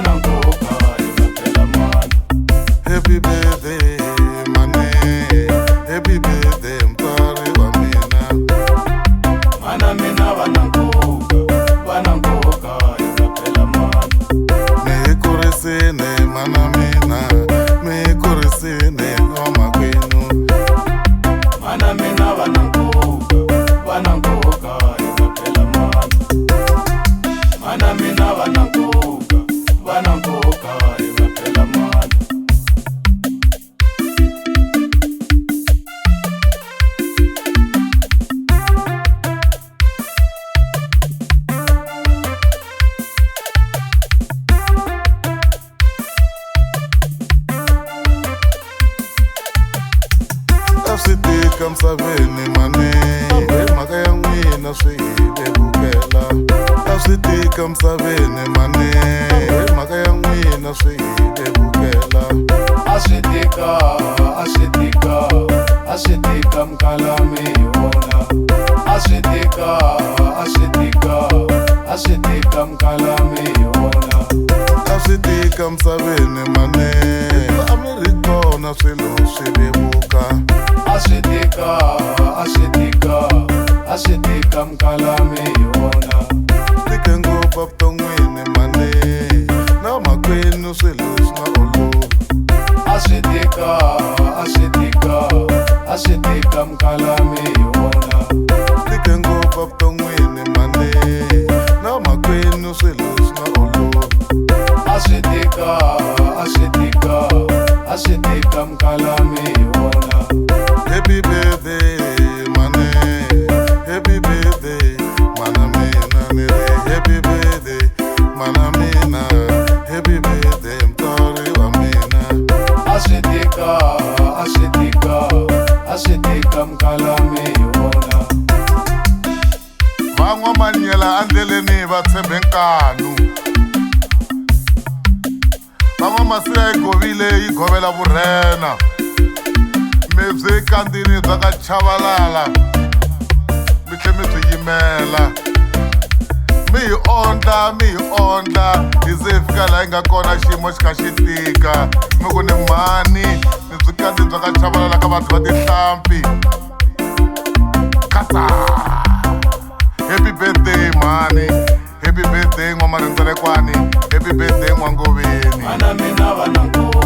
vana nkoka himaphela mani. Happy birthday mane, happy birthday mtswari wa mina. Mana mina vana nkoka himaphela mani. Mi kurisini mana mina, mi kurisini nomakwenu. Mana mina vana nkoka himaphela mani. Mana mina vana nkoka himaphela mani. Switika msaveni mane, mhaka ya n'wina swi vevukela. A switika msaveni mane, mhaka ya n'wina swi vevukela. A swi tika mkalami hi wona. A swi tika mkalami hi wona. A switika msaveni mane, a mi ri kona swilo swi vevuka. A swi tika mkalami hi wona. Tike ngopfu vuton'wini mane, na makwenu swilo swi nga olovi. A swi tika mkalami hi wona. Tike ngopfu vuton'wini mane, na makwenu swilo swi nga olovi. A swi tika mkalami hi wona. Happy birthday mane, happy birthday mana mina nile. Happy birthday mana mina, happy birthday mtswari wa mina. A swi tika mkalami hi wona. Van'wamanyela andleleni va tshembe nkanu. Van'wamasiya yi govile yi govela vurhena. Mi byi kandini bya ka chavalala, mi tlhe mi byi yimela. Mi hi ondla hi ze fika laha yi nga kona xiyimo xi kha xi tika. Mi ku ni mhani mi byi kandini bya ka chavalala ka vanhu va tihlampfi. Khatsa happy birthday mhani, happy birthday n'wamarindzelekwane, happy birthday n'wangoveni. Mana mina vana nkoka